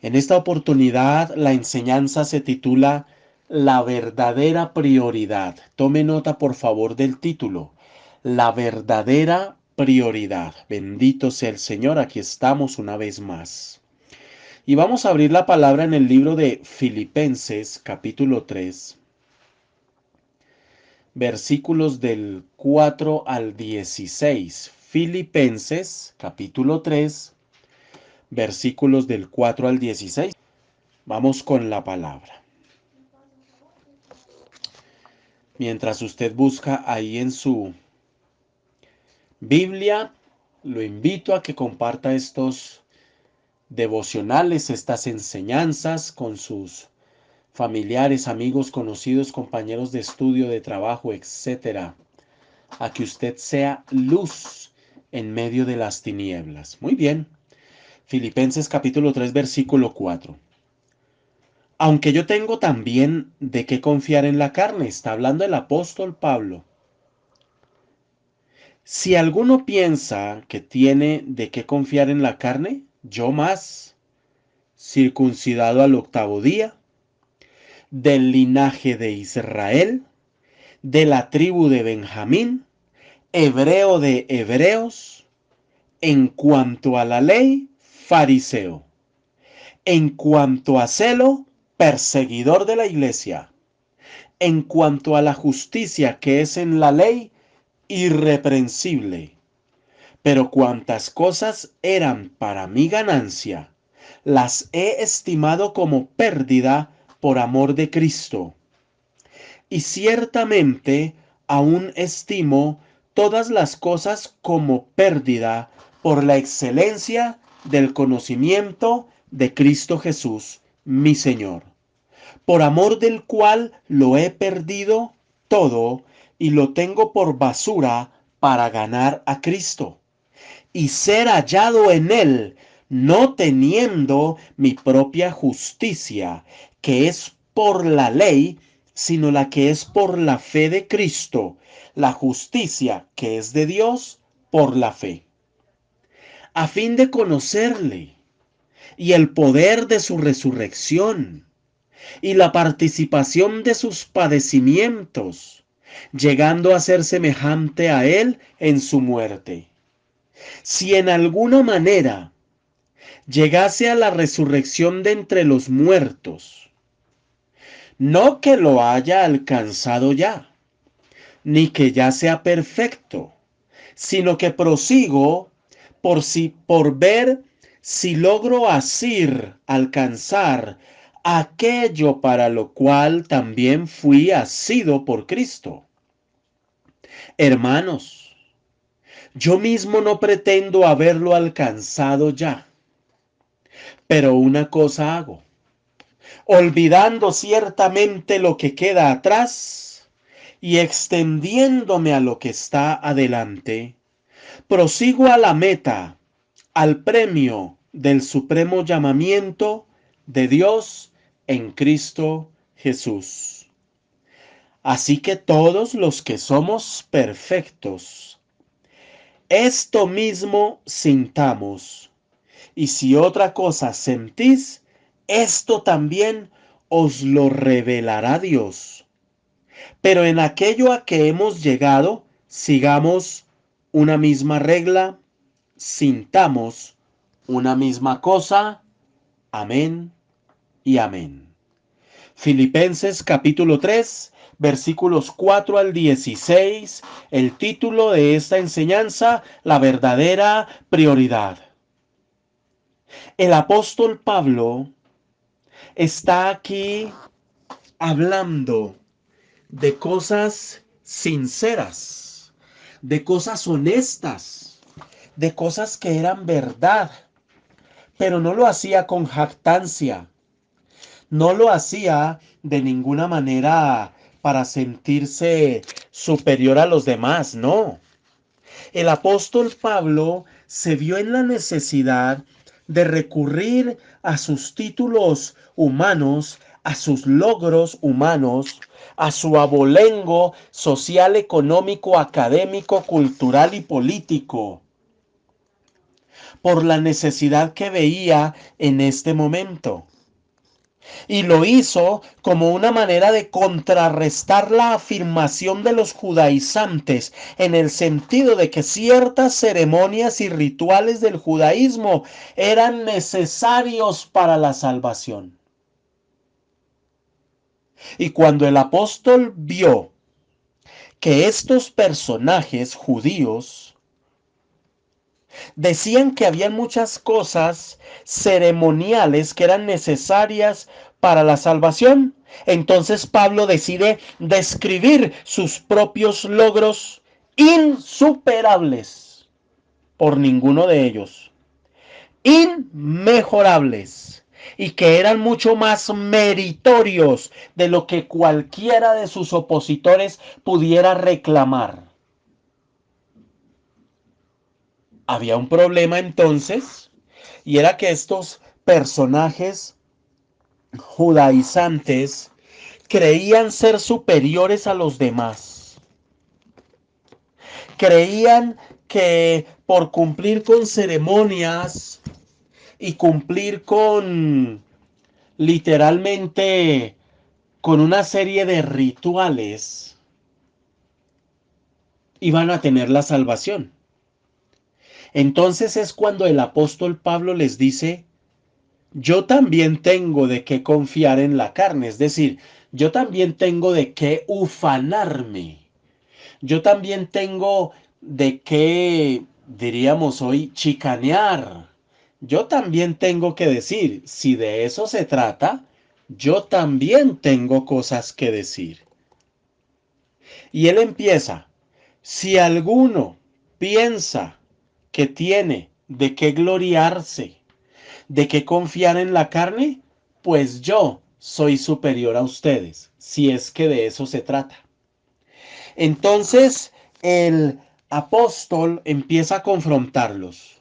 En esta oportunidad la enseñanza se titula La verdadera prioridad. Tome nota por favor del título. La verdadera prioridad. Bendito sea el Señor, aquí estamos una vez más. Y vamos a abrir la palabra en el libro de Filipenses, capítulo 3, versículos del 4 al 16. Filipenses, capítulo 3, versículos del 4 al 16. Vamos con la palabra. Mientras usted busca ahí en su Biblia, lo invito a que comparta estos devocionales, estas enseñanzas con sus familiares, amigos, conocidos, compañeros de estudio, de trabajo, etcétera, a que usted sea luz en medio de las tinieblas. Muy bien. Filipenses capítulo 3, versículo 4. Aunque yo tengo también de qué confiar en la carne, está hablando el apóstol Pablo. Si alguno piensa que tiene de qué confiar en la carne, yo más, circuncidado al 8º día, del linaje de Israel, de la tribu de Benjamín, hebreo de hebreos, en cuanto a la ley, fariseo, en cuanto a celo, perseguidor de la iglesia, en cuanto a la justicia que es en la ley, irreprensible. Pero cuantas cosas eran para mi ganancia, las he estimado como pérdida por amor de Cristo. Y ciertamente aún estimo todas las cosas como pérdida por la excelencia del conocimiento de Cristo Jesús, mi Señor, por amor del cual lo he perdido todo y lo tengo por basura para ganar a Cristo y ser hallado en él, no teniendo mi propia justicia, que es por la ley, sino la que es por la fe de Cristo, la justicia que es de Dios por la fe, a fin de conocerle y el poder de su resurrección y la participación de sus padecimientos, llegando a ser semejante a él en su muerte. Si en alguna manera llegase a la resurrección de entre los muertos, no que lo haya alcanzado ya, ni que ya sea perfecto, sino que prosigo por ver si logro asir alcanzar aquello para lo cual también fui asido por Cristo. Hermanos, yo mismo no pretendo haberlo alcanzado ya, pero una cosa hago, olvidando ciertamente lo que queda atrás y extendiéndome a lo que está adelante, prosigo a la meta, al premio del supremo llamamiento de Dios en Cristo Jesús. Así que todos los que somos perfectos, esto mismo sintamos. Y si otra cosa sentís, esto también os lo revelará Dios. Pero en aquello a que hemos llegado, sigamos una misma regla, sintamos una misma cosa. Amén y amén. Filipenses capítulo 3, versículos 4 al 16, el título de esta enseñanza, la verdadera prioridad. El apóstol Pablo está aquí hablando de cosas sinceras, de cosas honestas, de cosas que eran verdad, pero no lo hacía con jactancia, no lo hacía de ninguna manera para sentirse superior a los demás, no. El apóstol Pablo se vio en la necesidad de recurrir a sus títulos humanos, a sus logros humanos, a su abolengo social, económico, académico, cultural y político, por la necesidad que veía en este momento. Y lo hizo como una manera de contrarrestar la afirmación de los judaizantes en el sentido de que ciertas ceremonias y rituales del judaísmo eran necesarios para la salvación. Y cuando el apóstol vio que estos personajes judíos decían que había muchas cosas ceremoniales que eran necesarias para la salvación, entonces Pablo decide describir sus propios logros insuperables por ninguno de ellos, inmejorables, y que eran mucho más meritorios de lo que cualquiera de sus opositores pudiera reclamar. Había un problema entonces, y era que estos personajes judaizantes creían ser superiores a los demás. Creían que por cumplir con ceremonias y cumplir con literalmente con una serie de rituales iban a tener la salvación. Entonces es cuando el apóstol Pablo les dice: yo también tengo de qué confiar en la carne, es decir, yo también tengo de qué ufanarme, yo también tengo de qué, diríamos hoy, chicanear, yo también tengo que decir, si de eso se trata, yo también tengo cosas que decir. Y él empieza: si alguno piensa que tiene de qué gloriarse, de qué confiar en la carne, pues yo soy superior a ustedes, si es que de eso se trata. Entonces el apóstol empieza a confrontarlos.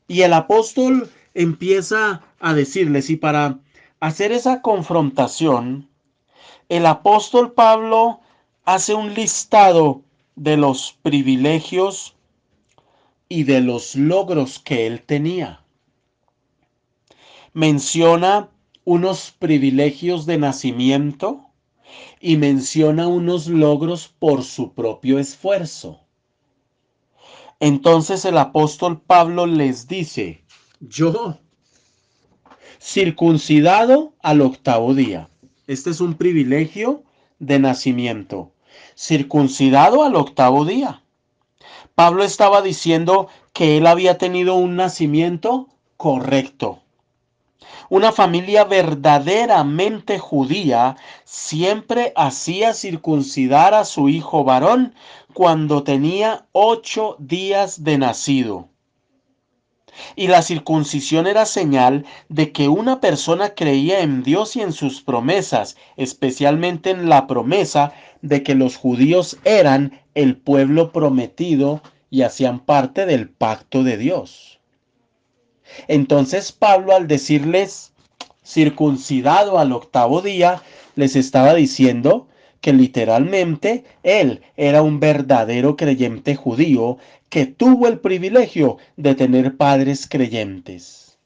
Y el apóstol empieza a decirles, y para hacer esa confrontación, el apóstol Pablo hace un listado de los privilegios y de los logros que él tenía. Menciona unos privilegios de nacimiento y menciona unos logros por su propio esfuerzo. Entonces el apóstol Pablo les dice: yo, circuncidado al octavo día. Este es un privilegio de nacimiento. Circuncidado al octavo día. Pablo estaba diciendo que él había tenido un nacimiento correcto. Una familia verdaderamente judía siempre hacía circuncidar a su hijo varón cuando tenía 8 días de nacido. Y la circuncisión era señal de que una persona creía en Dios y en sus promesas, especialmente en la promesa de que los judíos eran el pueblo prometido y hacían parte del pacto de Dios. Entonces Pablo, al decirles circuncidado al octavo día, les estaba diciendo que literalmente él era un verdadero creyente judío que tuvo el privilegio de tener padres creyentes.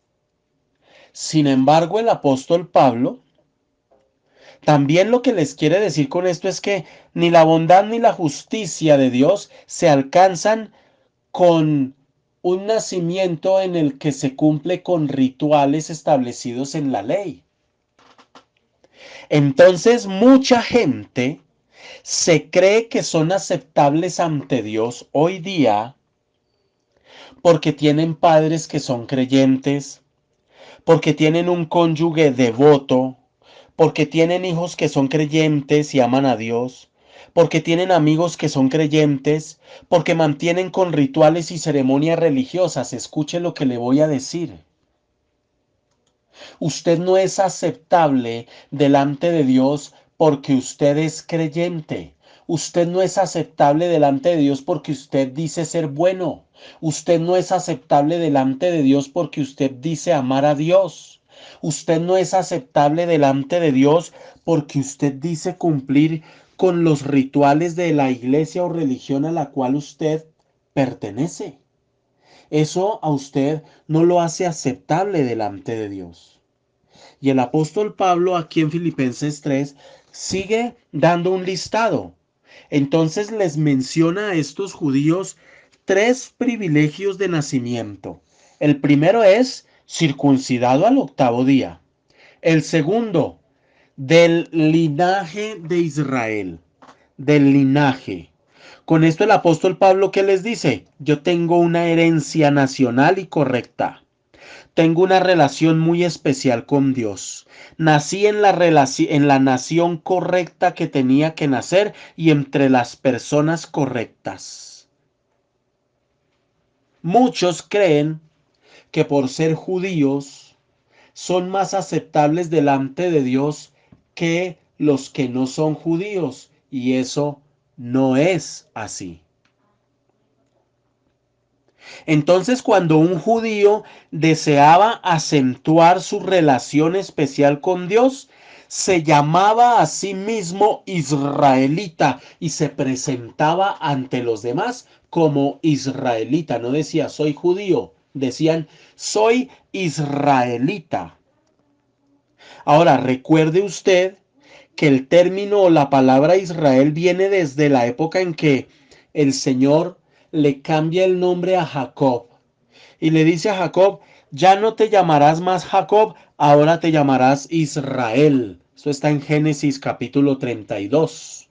Sin embargo, el apóstol Pablo también lo que les quiere decir con esto es que ni la bondad ni la justicia de Dios se alcanzan con un nacimiento en el que se cumple con rituales establecidos en la ley. Entonces mucha gente se cree que son aceptables ante Dios hoy día porque tienen padres que son creyentes, porque tienen un cónyuge devoto, porque tienen hijos que son creyentes y aman a Dios, porque tienen amigos que son creyentes, porque mantienen con rituales y ceremonias religiosas. Escuche lo que le voy a decir. Usted no es aceptable delante de Dios porque usted es creyente. Usted no es aceptable delante de Dios porque usted dice ser bueno. Usted no es aceptable delante de Dios porque usted dice amar a Dios. Usted no es aceptable delante de Dios porque usted dice cumplir con los rituales de la iglesia o religión a la cual usted pertenece. Eso a usted no lo hace aceptable delante de Dios. Y el apóstol Pablo aquí en Filipenses 3 sigue dando un listado. Entonces les menciona a estos judíos tres privilegios de nacimiento. El primero es circuncidado al octavo día. El segundo, del linaje de Israel. Del linaje. Con esto el apóstol Pablo, ¿qué les dice? Yo tengo una herencia nacional y correcta. Tengo una relación muy especial con Dios. Nací en la nación correcta que tenía que nacer y entre las personas correctas. Muchos creen que por ser judíos son más aceptables delante de Dios que los que no son judíos, y eso no es así. Entonces, cuando un judío deseaba acentuar su relación especial con Dios, se llamaba a sí mismo israelita y se presentaba ante los demás como israelita. No decía soy judío, decían soy israelita. Ahora, recuerde usted que el término o la palabra Israel viene desde la época en que el Señor le cambia el nombre a Jacob y le dice a Jacob, ya no te llamarás más Jacob, ahora te llamarás Israel. Eso está en Génesis capítulo 32.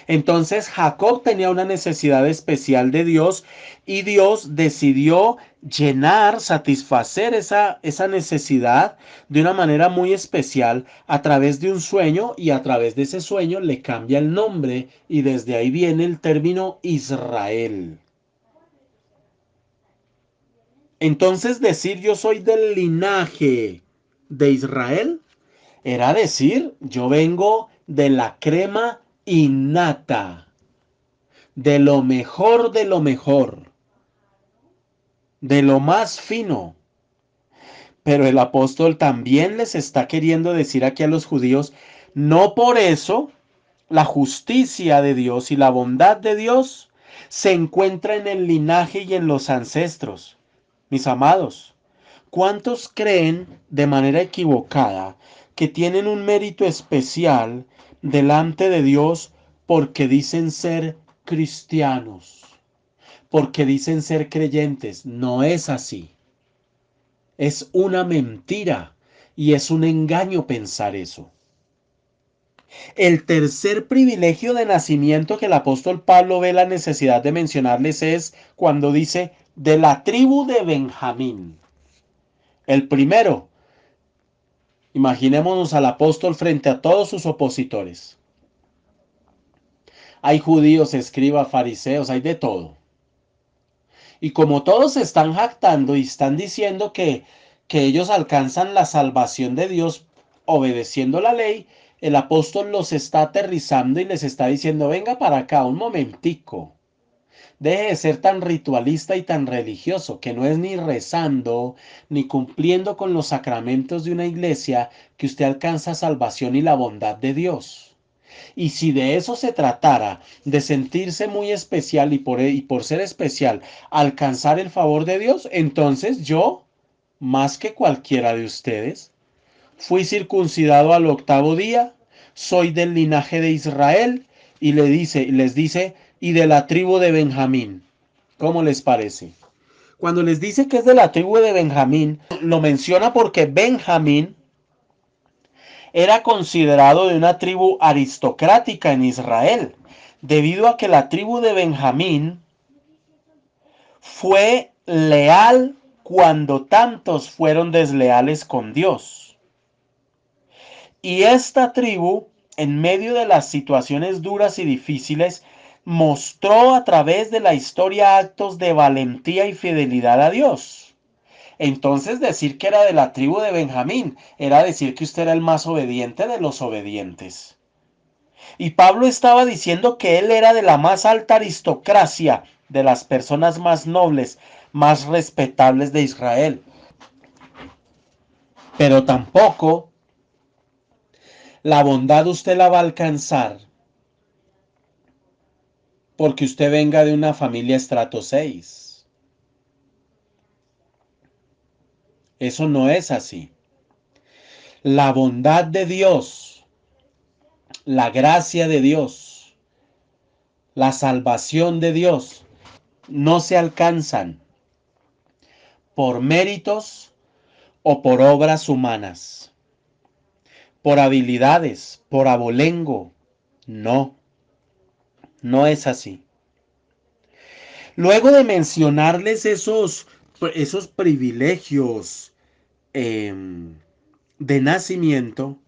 Entonces Jacob tenía una necesidad especial de Dios y Dios decidió llenar, satisfacer esa necesidad de una manera muy especial a través de un sueño, y a través de ese sueño le cambia el nombre y desde ahí viene el término Israel. Entonces decir yo soy del linaje de Israel era decir yo vengo de la crema innata, de lo mejor de lo mejor, de lo más fino. Pero el apóstol también les está queriendo decir aquí a los judíos, no por eso la justicia de Dios y la bondad de Dios se encuentra en el linaje y en los ancestros. Mis amados, ¿cuántos creen de manera equivocada que tienen un mérito especial delante de Dios porque dicen ser cristianos, porque dicen ser creyentes? No es así. Es una mentira y es un engaño pensar eso. El tercer privilegio de nacimiento que el apóstol Pablo ve la necesidad de mencionarles es cuando dice de la tribu de Benjamín. El primero, imaginémonos al apóstol frente a todos sus opositores. Hay judíos, escribas, fariseos, hay de todo. Y como todos se están jactando y están diciendo que ellos alcanzan la salvación de Dios obedeciendo la ley, el apóstol los está aterrizando y les está diciendo, venga para acá un momentico. Deje de ser tan ritualista y tan religioso, que no es ni rezando, ni cumpliendo con los sacramentos de una iglesia que usted alcanza salvación y la bondad de Dios. Y si de eso se tratara, de sentirse muy especial y por ser especial, alcanzar el favor de Dios, entonces yo, más que cualquiera de ustedes, fui circuncidado al octavo día, soy del linaje de Israel, y les dice, y de la tribu de Benjamín. ¿Cómo les parece? Cuando les dice que es de la tribu de Benjamín, lo menciona porque Benjamín era considerado de una tribu aristocrática en Israel, debido a que la tribu de Benjamín fue leal cuando tantos fueron desleales con Dios. Y esta tribu, en medio de las situaciones duras y difíciles, mostró a través de la historia actos de valentía y fidelidad a Dios. Entonces decir que era de la tribu de Benjamín era decir que usted era el más obediente de los obedientes. Y Pablo estaba diciendo que él era de la más alta aristocracia, de las personas más nobles, más respetables de Israel. Pero tampoco la bondad usted la va a alcanzar porque usted venga de una familia estrato 6. Eso no es así. La bondad de Dios, la gracia de Dios, la salvación de Dios no se alcanzan por méritos o por obras humanas, por habilidades, por abolengo. No, no es así. Luego de mencionarles esos privilegios de nacimiento,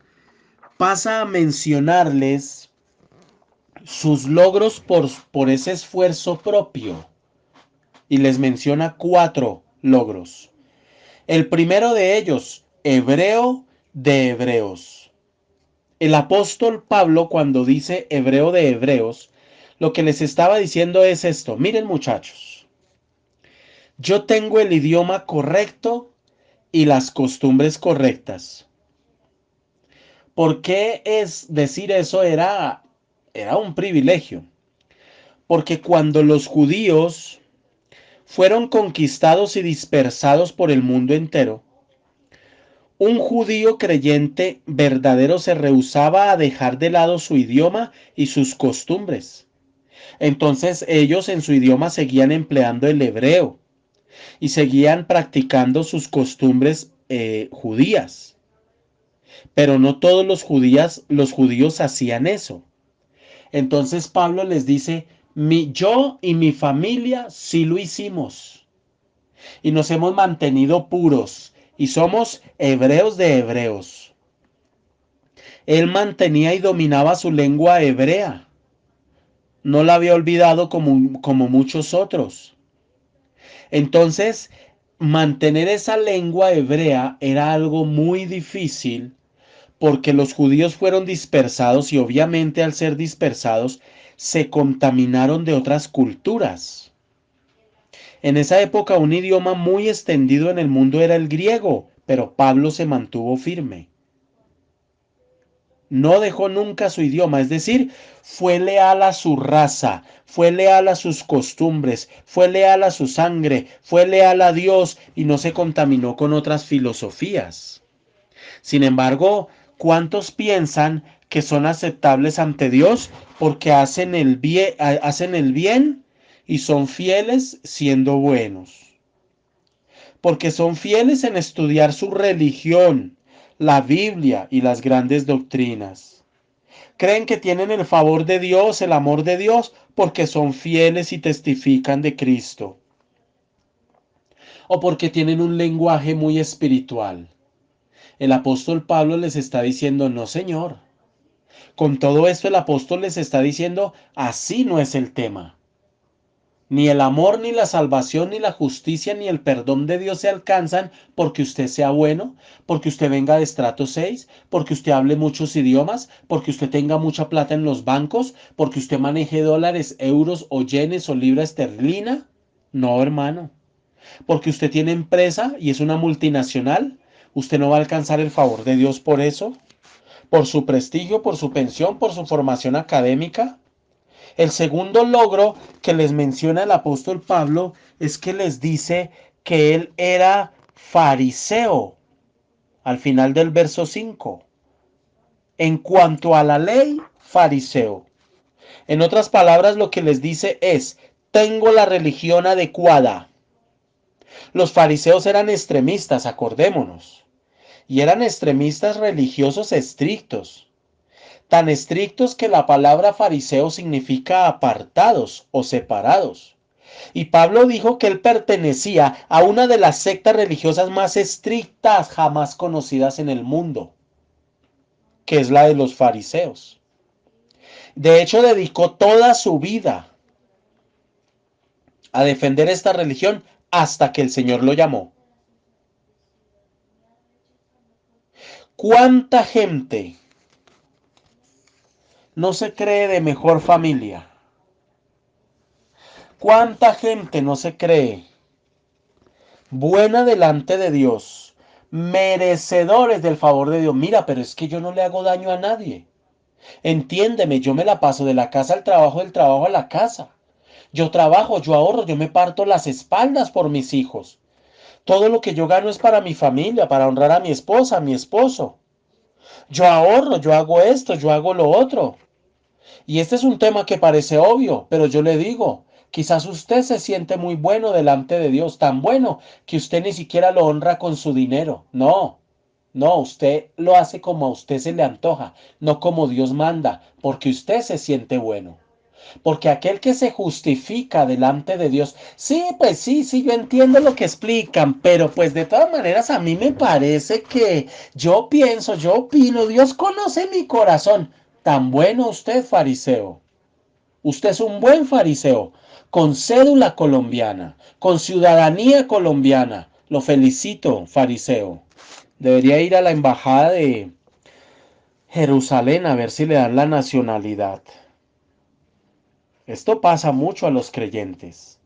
pasa a mencionarles sus logros por ese esfuerzo propio. Y les menciona 4 logros. El primero de ellos, hebreo de hebreos. El apóstol Pablo, cuando dice hebreo de hebreos, lo que les estaba diciendo es esto. Miren, muchachos, yo tengo el idioma correcto y las costumbres correctas. ¿Por qué es decir eso? Era un privilegio. Porque cuando los judíos fueron conquistados y dispersados por el mundo entero, un judío creyente verdadero se rehusaba a dejar de lado su idioma y sus costumbres. Entonces ellos en su idioma seguían empleando el hebreo y seguían practicando sus costumbres judías. Pero no todos los judíos hacían eso. Entonces Pablo les dice, yo y mi familia sí lo hicimos. Y nos hemos mantenido puros. Y somos hebreos de hebreos. Él mantenía y dominaba su lengua hebrea. No la había olvidado como muchos otros. Entonces, mantener esa lengua hebrea era algo muy difícil porque los judíos fueron dispersados y obviamente al ser dispersados se contaminaron de otras culturas. En esa época un idioma muy extendido en el mundo era el griego, pero Pablo se mantuvo firme. No dejó nunca su idioma, es decir, fue leal a su raza, fue leal a sus costumbres, fue leal a su sangre, fue leal a Dios y no se contaminó con otras filosofías. Sin embargo, ¿cuántos piensan que son aceptables ante Dios porque hacen el bien y son fieles siendo buenos? Porque son fieles en estudiar su religión, la Biblia y las grandes doctrinas. Creen que tienen el favor de Dios, el amor de Dios, porque son fieles y testifican de Cristo. O porque tienen un lenguaje muy espiritual. El apóstol Pablo les está diciendo, no, señor. Con todo esto el apóstol les está diciendo, así no es el tema. Ni el amor, ni la salvación, ni la justicia, ni el perdón de Dios se alcanzan porque usted sea bueno, porque usted venga de estrato 6, porque usted hable muchos idiomas, porque usted tenga mucha plata en los bancos, porque usted maneje dólares, euros o yenes o libra esterlina. No, hermano. Porque usted tiene empresa y es una multinacional, usted no va a alcanzar el favor de Dios por eso, por su prestigio, por su pensión, por su formación académica. El segundo logro que les menciona el apóstol Pablo es que les dice que él era fariseo al final del verso 5. En cuanto a la ley, fariseo. En otras palabras, lo que les dice es, tengo la religión adecuada. Los fariseos eran extremistas, acordémonos, y eran extremistas religiosos estrictos, tan estrictos que la palabra fariseo significa apartados o separados. Y Pablo dijo que él pertenecía a una de las sectas religiosas más estrictas jamás conocidas en el mundo, que es la de los fariseos. De hecho, dedicó toda su vida a defender esta religión hasta que el Señor lo llamó. ¿Cuánta gente no se cree de mejor familia? ¿Cuánta gente no se cree buena delante de Dios, merecedores del favor de Dios? Mira, pero es que yo no le hago daño a nadie. Entiéndeme, yo me la paso de la casa al trabajo, del trabajo a la casa. Yo trabajo, yo ahorro, yo me parto las espaldas por mis hijos. Todo lo que yo gano es para mi familia, para honrar a mi esposa, a mi esposo. Yo ahorro, yo hago esto, yo hago lo otro. Y este es un tema que parece obvio, pero yo le digo, quizás usted se siente muy bueno delante de Dios, tan bueno que usted ni siquiera lo honra con su dinero. No, no, usted lo hace como a usted se le antoja, no como Dios manda, porque usted se siente bueno. Porque aquel que se justifica delante de Dios, sí, pues sí, yo entiendo lo que explican, pero pues de todas maneras a mí me parece que yo pienso, yo opino, Dios conoce mi corazón. Tan bueno usted, fariseo. Usted es un buen fariseo, con cédula colombiana, con ciudadanía colombiana. Lo felicito, fariseo. Debería ir a la embajada de Jerusalén a ver si le dan la nacionalidad. Esto pasa mucho a los creyentes.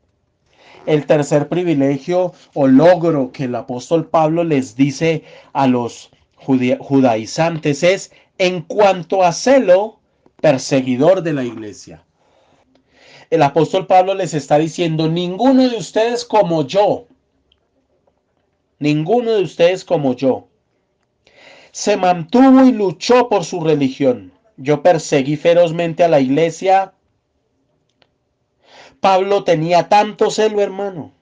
El tercer privilegio o logro que el apóstol Pablo les dice a los judaizantes es, en cuanto a celo, perseguidor de la iglesia. El apóstol Pablo les está diciendo, ninguno de ustedes como yo, ninguno de ustedes como yo, se mantuvo y luchó por su religión. Yo perseguí ferozmente a la iglesia. Pablo tenía tanto celo, hermano,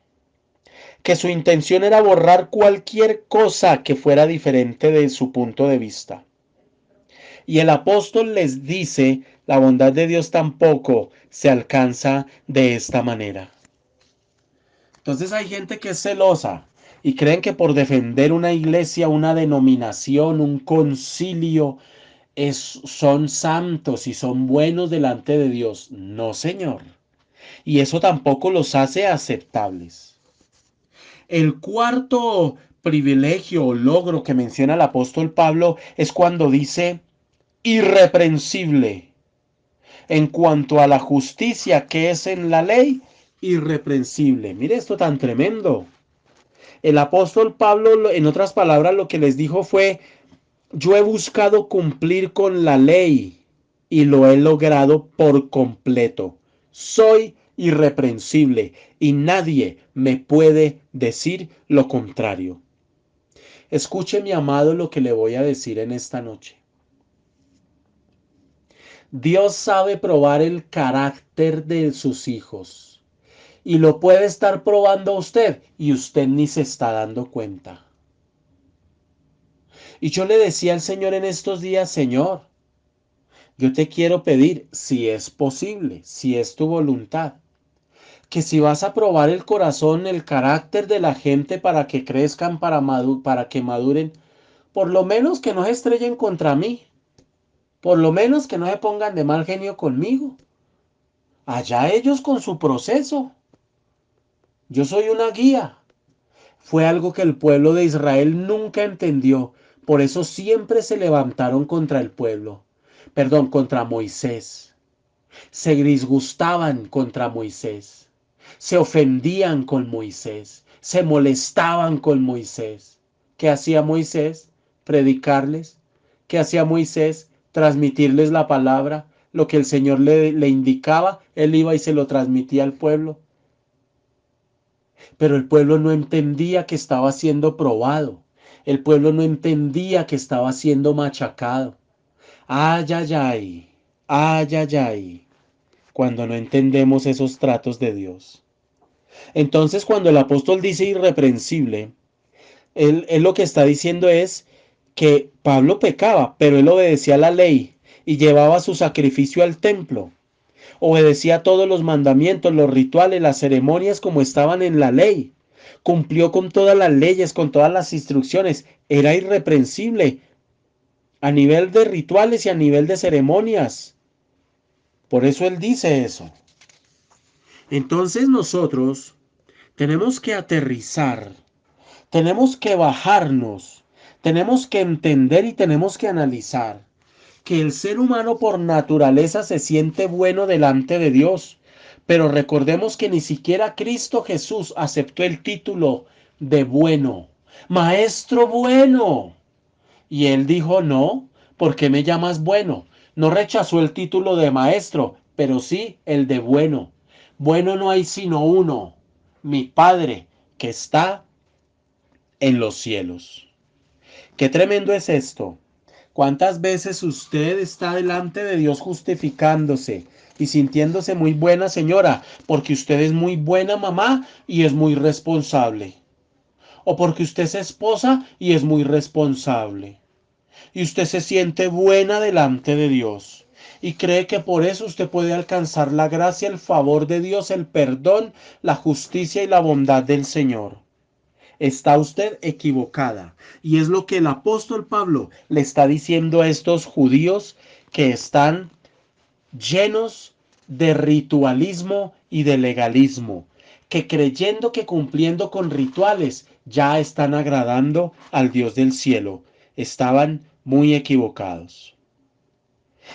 que su intención era borrar cualquier cosa que fuera diferente de su punto de vista. Y el apóstol les dice, la bondad de Dios tampoco se alcanza de esta manera. Entonces hay gente que es celosa y creen que por defender una iglesia, una denominación, un concilio, son santos y son buenos delante de Dios. No, Señor. Y eso tampoco los hace aceptables. El cuarto privilegio o logro que menciona el apóstol Pablo es cuando dice irreprensible. En cuanto a la justicia que es en la ley, irreprensible. Mire esto tan tremendo. El apóstol Pablo, en otras palabras, lo que les dijo fue, yo he buscado cumplir con la ley y lo he logrado por completo. Soy irreprensible y nadie me puede decir lo contrario. Escuche, mi amado, lo que le voy a decir en esta noche. Dios sabe probar el carácter de sus hijos y lo puede estar probando a usted y usted ni se está dando cuenta. Y yo le decía al Señor en estos días, Señor, yo te quiero pedir, si es posible, si es tu voluntad, que si vas a probar el corazón, el carácter de la gente para que crezcan, para que maduren, por lo menos que no se estrellen contra mí, por lo menos que no se pongan de mal genio conmigo. Allá ellos con su proceso. Yo soy una guía. Fue algo que el pueblo de Israel nunca entendió. Por eso siempre se levantaron contra el pueblo. Perdón, contra Moisés. Se disgustaban contra Moisés. Se ofendían con Moisés. Se molestaban con Moisés. ¿Qué hacía Moisés? Predicarles. ¿Qué hacía Moisés? Transmitirles la palabra. Lo que el Señor le indicaba, él iba y se lo transmitía al pueblo. Pero el pueblo no entendía que estaba siendo probado. El pueblo no entendía que estaba siendo machacado. Ay, ay, ay. Ay, ay, ay. cuando no entendemos esos tratos de Dios. Entonces, cuando el apóstol dice irreprensible, él lo que está diciendo es que Pablo pecaba, pero él obedecía la ley y llevaba su sacrificio al templo. Obedecía todos los mandamientos, los rituales, las ceremonias como estaban en la ley. Cumplió con todas las leyes, con todas las instrucciones. Era irreprensible a nivel de rituales y a nivel de ceremonias. Por eso él dice eso. Entonces nosotros tenemos que aterrizar, tenemos que bajarnos, tenemos que entender y tenemos que analizar que el ser humano por naturaleza se siente bueno delante de Dios. Pero recordemos que ni siquiera Cristo Jesús aceptó el título de bueno, maestro bueno. Y él dijo, no, ¿por qué me llamas bueno? No rechazó el título de maestro, pero sí el de bueno. Bueno no hay sino uno, mi Padre, que está en los cielos. Qué tremendo es esto. ¿Cuántas veces usted está delante de Dios justificándose y sintiéndose muy buena señora porque usted es muy buena mamá y es muy responsable? O porque usted es esposa y es muy responsable. Y usted se siente buena delante de Dios. Y cree que por eso usted puede alcanzar la gracia, el favor de Dios, el perdón, la justicia y la bondad del Señor. Está usted equivocada. Y es lo que el apóstol Pablo le está diciendo a estos judíos que están llenos de ritualismo y de legalismo, que creyendo que cumpliendo con rituales ya están agradando al Dios del cielo. Estaban muy equivocados.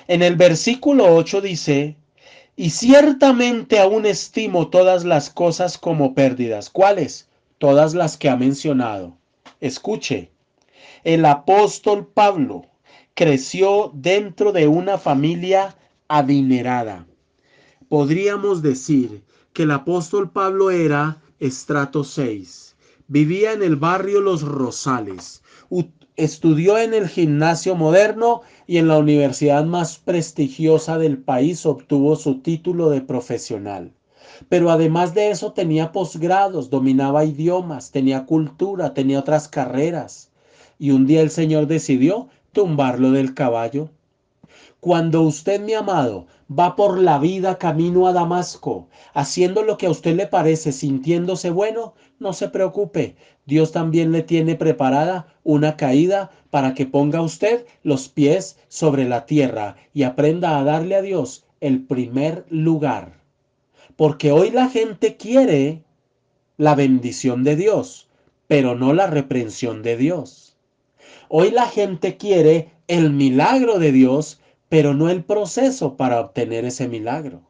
En el versículo 8 dice, y ciertamente aún estimo todas las cosas como pérdidas. ¿Cuáles? Todas las que ha mencionado. Escuche, el apóstol Pablo creció dentro de una familia adinerada. Podríamos decir que el apóstol Pablo era estrato 6. Vivía en el barrio Los Rosales. Estudió en el gimnasio moderno y en la universidad más prestigiosa del país obtuvo su título de profesional. Pero además de eso tenía posgrados, dominaba idiomas, tenía cultura, tenía otras carreras. Y un día el Señor decidió tumbarlo del caballo. Cuando usted, mi amado, va por la vida camino a Damasco, haciendo lo que a usted le parece, sintiéndose bueno, no se preocupe. Dios también le tiene preparada una caída para que ponga usted los pies sobre la tierra y aprenda a darle a Dios el primer lugar. Porque hoy la gente quiere la bendición de Dios, pero no la reprensión de Dios. Hoy la gente quiere el milagro de Dios, pero no el proceso para obtener ese milagro.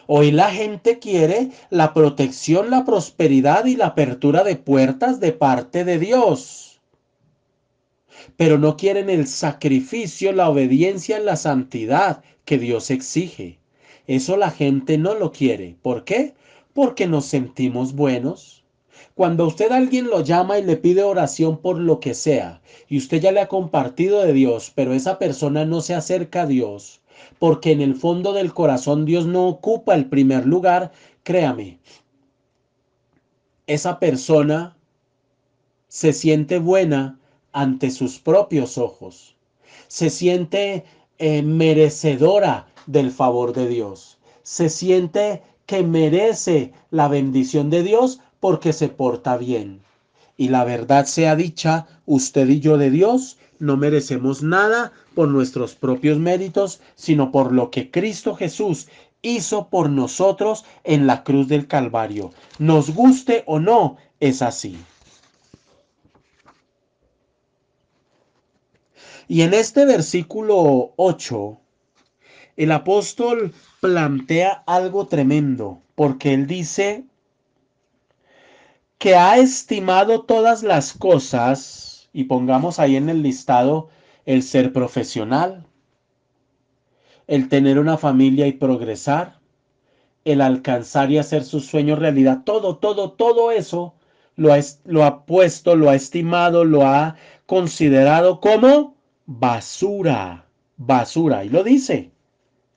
Hoy la gente quiere la protección, la prosperidad y la apertura de puertas de parte de Dios, pero no quieren el sacrificio, la obediencia, la santidad que Dios exige. Eso la gente no lo quiere. ¿Por qué? Porque nos sentimos buenos. Cuando usted a alguien lo llama y le pide oración por lo que sea, y usted ya le ha compartido de Dios, pero esa persona no se acerca a Dios, porque en el fondo del corazón Dios no ocupa el primer lugar, créame, esa persona se siente buena ante sus propios ojos, se siente merecedora del favor de Dios, se siente que merece la bendición de Dios porque se porta bien. Y la verdad sea dicha, usted y yo de Dios no merecemos nada por nuestros propios méritos, sino por lo que Cristo Jesús hizo por nosotros en la cruz del Calvario. Nos guste o no, es así. Y en este versículo 8, el apóstol plantea algo tremendo, porque él dice que ha estimado todas las cosas, y pongamos ahí en el listado el ser profesional, el tener una familia y progresar, el alcanzar y hacer sus sueños realidad, todo eso lo ha puesto, lo ha estimado, lo ha considerado como basura, basura, y lo dice.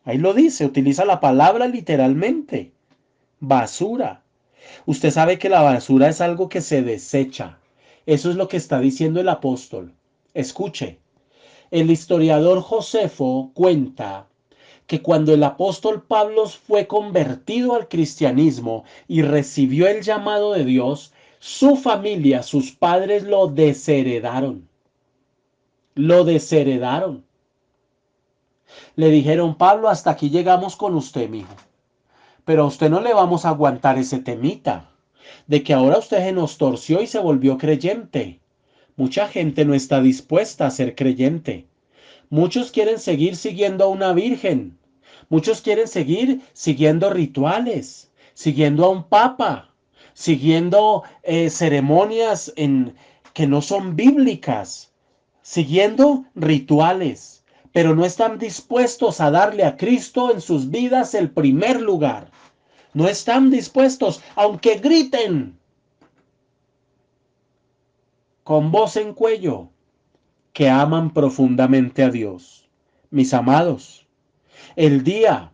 Ahí lo dice, utiliza la palabra literalmente. Basura. Usted sabe que la basura es algo que se desecha. Eso es lo que está diciendo el apóstol. Escuche, el historiador Josefo cuenta que cuando el apóstol Pablo fue convertido al cristianismo y recibió el llamado de Dios, su familia, sus padres lo desheredaron. Lo desheredaron. Le dijeron, Pablo, hasta aquí llegamos con usted, mijo. Pero a usted no le vamos a aguantar ese temita de que ahora usted se nos torció y se volvió creyente. Mucha gente no está dispuesta a ser creyente. Muchos quieren seguir siguiendo a una virgen. Muchos quieren seguir siguiendo rituales, siguiendo a un papa, siguiendo ceremonias que no son bíblicas, siguiendo rituales, pero no están dispuestos a darle a Cristo en sus vidas el primer lugar. No están dispuestos, aunque griten con voz en cuello, que aman profundamente a Dios. Mis amados, el día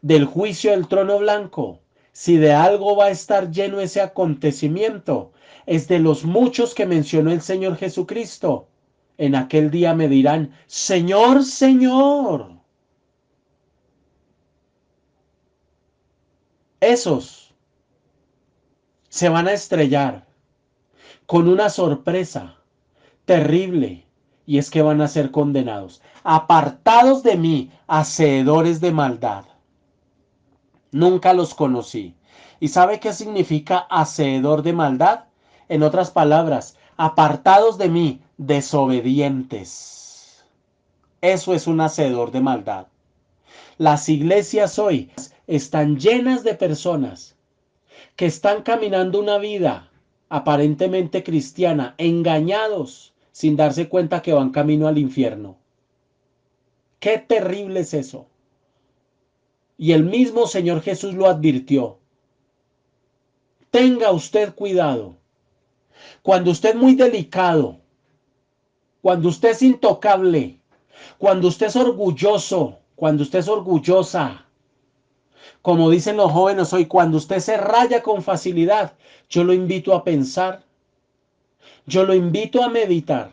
del juicio del trono blanco, si de algo va a estar lleno ese acontecimiento, es de los muchos que mencionó el Señor Jesucristo. En aquel día me dirán, Señor, Señor. Esos se van a estrellar con una sorpresa terrible, y es que van a ser condenados. Apartados de mí, hacedores de maldad. Nunca los conocí. ¿Y sabe qué significa hacedor de maldad? En otras palabras, apartados de mí, desobedientes. Eso es un hacedor de maldad. Las iglesias hoy están llenas de personas que están caminando una vida aparentemente cristiana, engañados, sin darse cuenta que van camino al infierno. Qué terrible es eso. Y el mismo Señor Jesús lo advirtió. Tenga usted cuidado. Cuando usted es muy delicado, cuando usted es intocable, cuando usted es orgulloso, cuando usted es orgullosa, como dicen los jóvenes hoy, cuando usted se raya con facilidad, yo lo invito a pensar, yo lo invito a meditar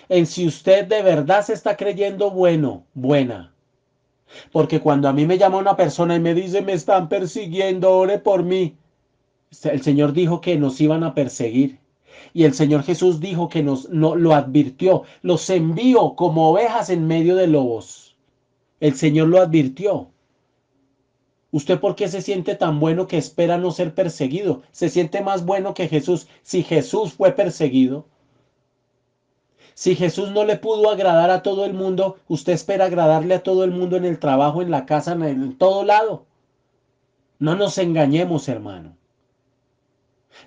en si usted de verdad se está creyendo bueno, buena. Porque cuando a mí me llama una persona y me dice, me están persiguiendo, ore por mí. El Señor dijo que nos iban a perseguir. Y el Señor Jesús dijo que no, lo advirtió. Los envió como ovejas en medio de lobos. El Señor lo advirtió. ¿Usted por qué se siente tan bueno que espera no ser perseguido? ¿Se siente más bueno que Jesús si Jesús fue perseguido? Si Jesús no le pudo agradar a todo el mundo, ¿usted espera agradarle a todo el mundo en el trabajo, en la casa, en todo lado? No nos engañemos, hermano.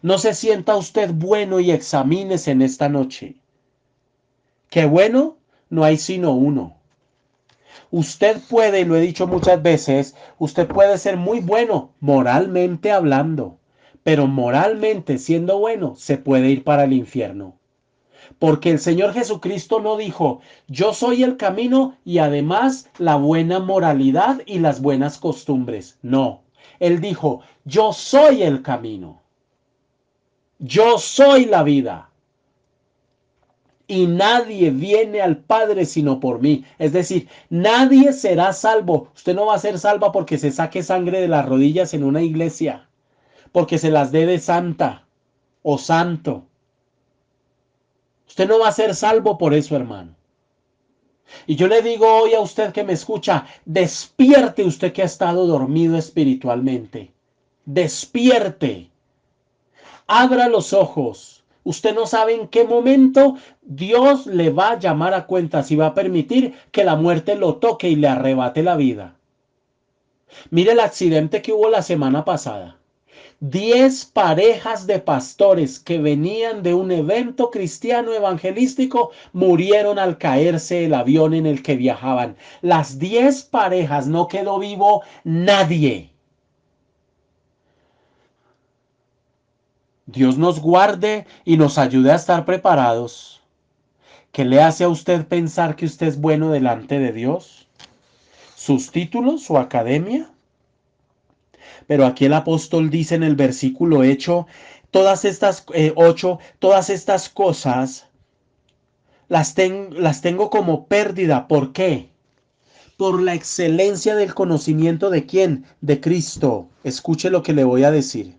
No se sienta usted bueno y examínese en esta noche. Que bueno, no hay sino uno. Usted puede, y lo he dicho muchas veces, usted puede ser muy bueno moralmente hablando, pero moralmente siendo bueno se puede ir para el infierno. Porque el Señor Jesucristo no dijo, yo soy el camino y además la buena moralidad y las buenas costumbres. No, Él dijo, yo soy el camino. Yo soy la vida. Y nadie viene al Padre sino por mí. Es decir, nadie será salvo. Usted no va a ser salva porque se saque sangre de las rodillas en una iglesia, porque se las dé de santa o santo. Usted no va a ser salvo por eso, hermano. Y yo le digo hoy a usted que me escucha, despierte usted que ha estado dormido espiritualmente. Despierte. Abra los ojos. Usted no sabe en qué momento Dios le va a llamar a cuenta, si va a permitir que la muerte lo toque y le arrebate la vida. Mire el accidente que hubo la semana pasada. 10 parejas de pastores que venían de un evento cristiano evangelístico murieron al caerse el avión en el que viajaban. Las 10 parejas, no quedó vivo nadie. Dios nos guarde y nos ayude a estar preparados. ¿Qué le hace a usted pensar que usted es bueno delante de Dios? sus títulos, su academia. Pero aquí el apóstol dice en el versículo 8, todas estas cosas las tengo como pérdida. ¿Por qué? Por la excelencia del conocimiento de quién, de Cristo. Escuche lo que le voy a decir.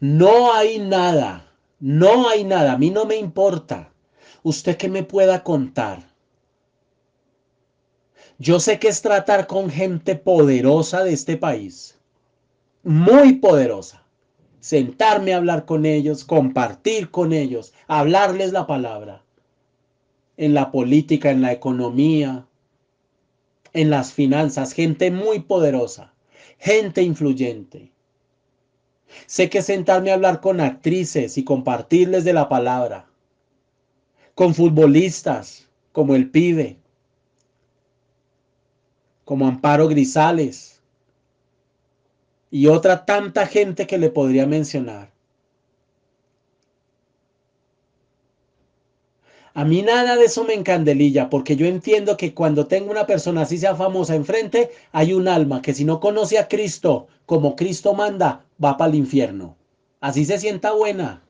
No hay nada, no hay nada, a mí no me importa. Usted que me pueda contar. Yo sé que es tratar con gente poderosa de este país, muy poderosa. Sentarme a hablar con ellos, compartir con ellos, hablarles la palabra. En la política, en la economía, en las finanzas, gente muy poderosa, gente influyente. Sé que sentarme a hablar con actrices y compartirles de la palabra, con futbolistas como el Pibe, como Amparo Grisales y otra tanta gente que le podría mencionar. A mí nada de eso me encandelilla, porque yo entiendo que cuando tengo una persona así sea famosa enfrente, hay un alma que si no conoce a Cristo como Cristo manda, va para el infierno. Así se sienta buena,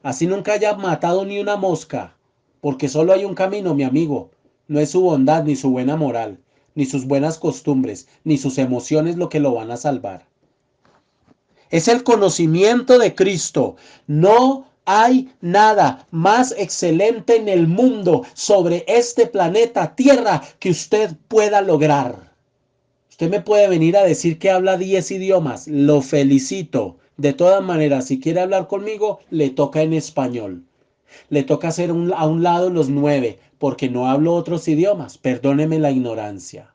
así nunca haya matado ni una mosca, porque solo hay un camino, mi amigo. No es su bondad, ni su buena moral, ni sus buenas costumbres, ni sus emociones lo que lo van a salvar. Es el conocimiento de Cristo. No hay nada más excelente en el mundo sobre este planeta Tierra que usted pueda lograr. Usted me puede venir a decir que habla 10 idiomas. Lo felicito. De todas maneras, si quiere hablar conmigo, le toca en español. Le toca hacer a un lado los 9, porque no hablo otros idiomas. Perdóneme la ignorancia.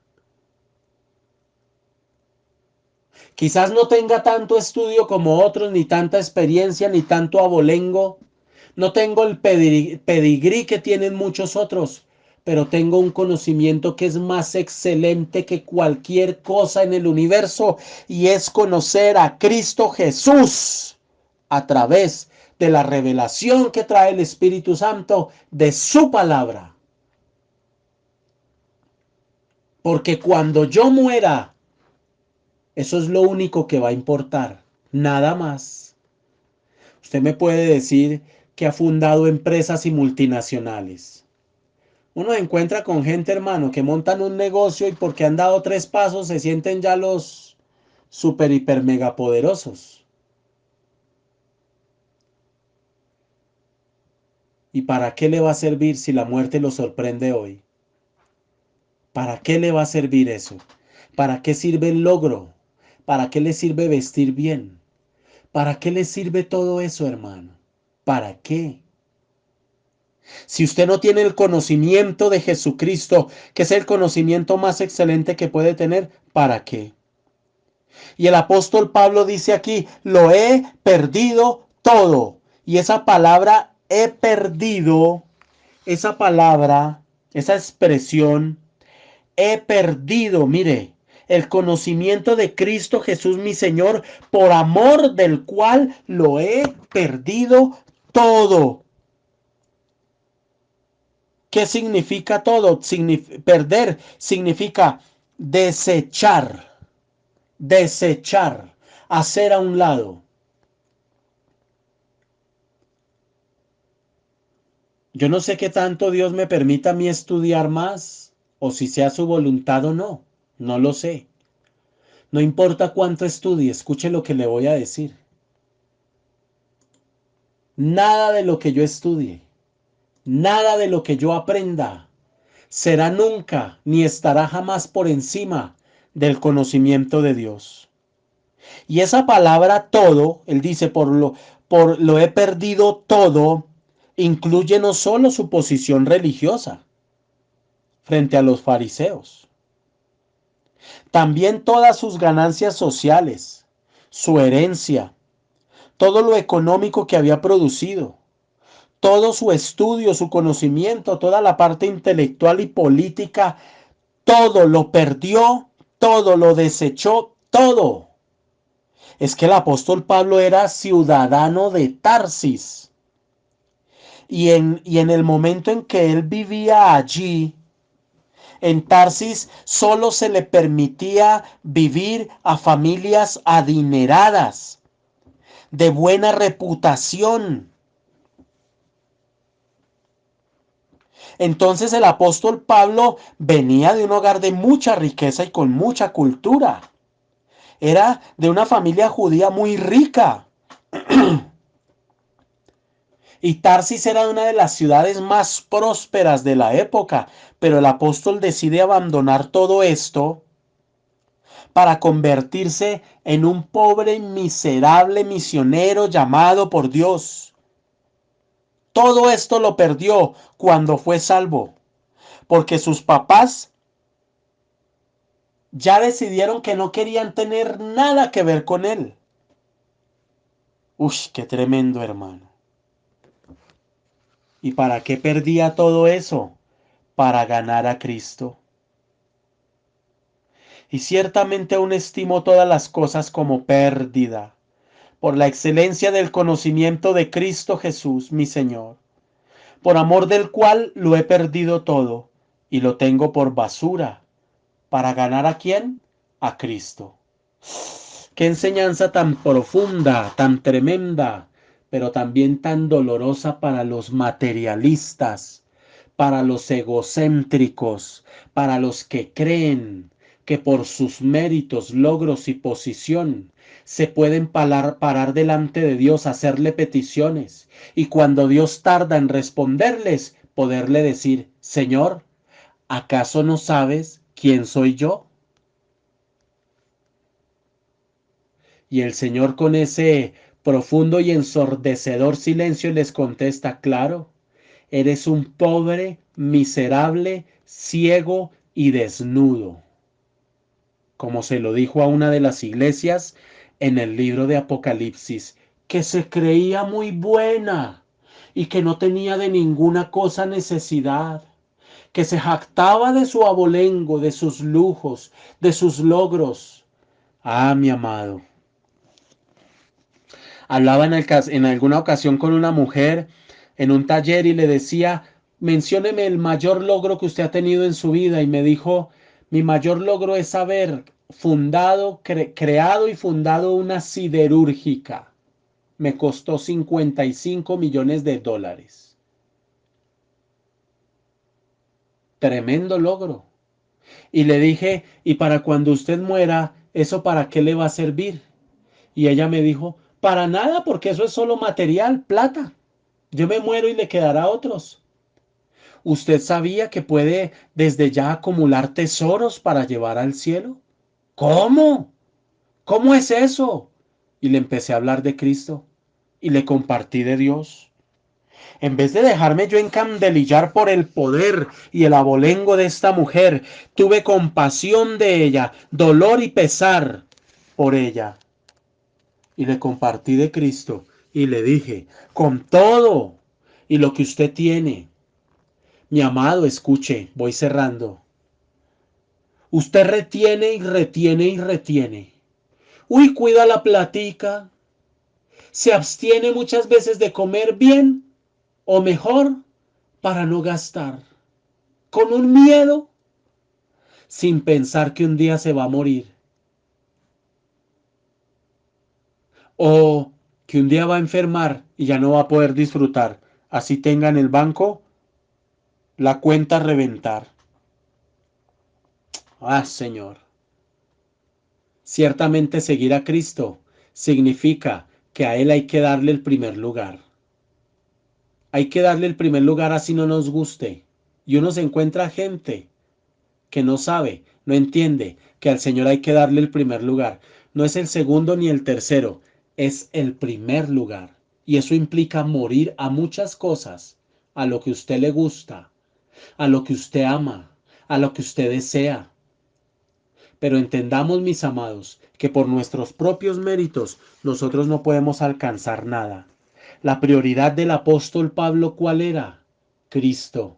Quizás no tenga tanto estudio como otros, ni tanta experiencia, ni tanto abolengo. No tengo el pedigrí que tienen muchos otros, pero tengo un conocimiento que es más excelente que cualquier cosa en el universo, y es conocer a Cristo Jesús a través de la revelación que trae el Espíritu Santo de su palabra. Porque cuando yo muera, eso es lo único que va a importar, nada más. Usted me puede decir que ha fundado empresas y multinacionales. Uno se encuentra con gente, hermano, que montan un negocio y porque han dado 3 pasos se sienten ya los super, hiper, mega poderosos. ¿Y para qué le va a servir si la muerte lo sorprende hoy? ¿Para qué le va a servir eso? ¿Para qué sirve el logro? ¿Para qué le sirve vestir bien? ¿Para qué le sirve todo eso, hermano? ¿Para qué? Si usted no tiene el conocimiento de Jesucristo, que es el conocimiento más excelente que puede tener, ¿para qué? Y el apóstol Pablo dice aquí, lo he perdido todo. Y esa palabra he perdido, esa palabra, esa expresión, he perdido, mire, el conocimiento de Cristo Jesús mi Señor, por amor del cual lo he perdido todo. ¿Qué significa todo? Perder significa desechar, desechar, hacer a un lado. Yo no sé qué tanto Dios me permita a mí estudiar más, o si sea su voluntad o no, no lo sé. No importa cuánto estudie, escuche lo que le voy a decir. Nada de lo que yo estudie, nada de lo que yo aprenda, será nunca ni estará jamás por encima del conocimiento de Dios. Y esa palabra todo, él dice, por lo he perdido todo, incluye no solo su posición religiosa frente a los fariseos, también todas sus ganancias sociales, su herencia, todo lo económico que había producido, todo su estudio, su conocimiento, toda la parte intelectual y política, todo lo perdió, todo lo desechó, todo. Es que el apóstol Pablo era ciudadano de Tarsis. Y en el momento en que él vivía allí, En Tarsis solo se le permitía vivir a familias adineradas, de buena reputación. Entonces el apóstol Pablo venía de un hogar de mucha riqueza y con mucha cultura. Era de una familia judía muy rica. Y Tarsis era una de las ciudades más prósperas de la época, pero el apóstol decide abandonar todo esto para convertirse en un pobre y miserable misionero llamado por Dios. Todo esto lo perdió cuando fue salvo, porque sus papás ya decidieron que no querían tener nada que ver con él. Uy, qué tremendo, hermano. ¿Y para qué perdía todo eso? Para ganar a Cristo. Y ciertamente aún estimo todas las cosas como pérdida, por la excelencia del conocimiento de Cristo Jesús, mi Señor, por amor del cual lo he perdido todo, y lo tengo por basura, para ganar ¿a quién? A Cristo. Qué enseñanza tan profunda, tan tremenda, pero también tan dolorosa para los materialistas, para los egocéntricos, para los que creen que por sus méritos, logros y posición se pueden parar delante de Dios, hacerle peticiones, y cuando Dios tarda en responderles, poderle decir: Señor, ¿acaso no sabes quién soy yo? Y el Señor, con ese profundo y ensordecedor silencio, les contesta: claro, eres un pobre, miserable, ciego y desnudo, como se lo dijo a una de las iglesias en el libro de Apocalipsis, que se creía muy buena y que no tenía de ninguna cosa necesidad, que se jactaba de su abolengo, de sus lujos, de sus logros. Ah, mi amado. Hablaba en alguna ocasión con una mujer en un taller y le decía: mencióneme el mayor logro que usted ha tenido en su vida. Y me dijo: mi mayor logro es haber creado y fundado una siderúrgica. Me costó 55 millones de dólares. Tremendo logro. Y le dije: ¿y para cuando usted muera, eso para qué le va a servir? Y ella me dijo: para nada, porque eso es solo material, plata. Yo me muero y le quedará a otros. ¿Usted sabía que puede desde ya acumular tesoros para llevar al cielo? ¿Cómo? ¿Cómo es eso? Y le empecé a hablar de Cristo y le compartí de Dios. En vez de dejarme yo encandelillar por el poder y el abolengo de esta mujer, tuve compasión de ella, dolor y pesar por ella. Y le compartí de Cristo y le dije: con todo y lo que usted tiene, mi amado, escuche, voy cerrando. Usted retiene y retiene y retiene. Uy, cuida la platica. Se abstiene muchas veces de comer bien o mejor para no gastar. Con un miedo, sin pensar que un día se va a morir. O que un día va a enfermar y ya no va a poder disfrutar. Así tenga en el banco la cuenta a reventar. Ah, Señor. Ciertamente seguir a Cristo significa que a Él hay que darle el primer lugar. Hay que darle el primer lugar así no nos guste. Y uno se encuentra gente que no sabe, no entiende que al Señor hay que darle el primer lugar. No es el segundo ni el tercero, es el primer lugar. Y eso implica morir a muchas cosas, a lo que usted le gusta, a lo que usted ama, a lo que usted desea. Pero entendamos, mis amados, que por nuestros propios méritos nosotros no podemos alcanzar nada. La prioridad del apóstol Pablo, ¿cuál era? Cristo,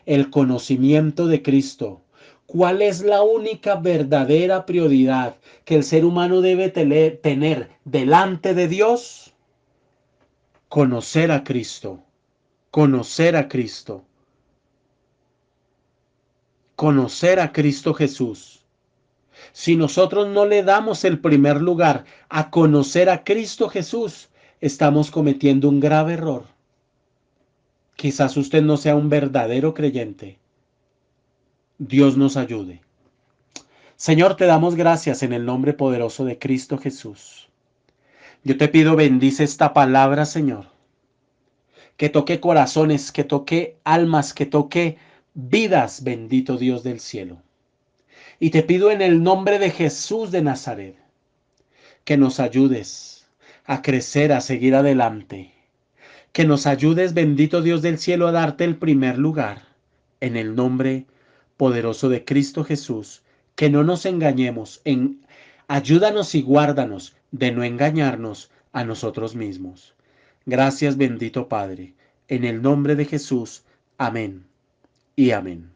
el conocimiento de Cristo. ¿Cuál es la única verdadera prioridad que el ser humano debe tener delante de Dios? Conocer a Cristo, conocer a Cristo. conocer a Cristo Jesús. Si nosotros no le damos el primer lugar a conocer a Cristo Jesús, estamos cometiendo un grave error. Quizás usted no sea un verdadero creyente. Dios nos ayude. Señor, te damos gracias en el nombre poderoso de Cristo Jesús. Yo te pido, bendice esta palabra, Señor. Que toque corazones, que toque almas, que toque vidas, bendito Dios del cielo. Y te pido en el nombre de Jesús de Nazaret, que nos ayudes a crecer, a seguir adelante. Que nos ayudes, bendito Dios del cielo, a darte el primer lugar. En el nombre poderoso de Cristo Jesús, que no nos engañemos, ayúdanos y guárdanos de no engañarnos a nosotros mismos. Gracias, bendito Padre, en el nombre de Jesús. Amén y amén.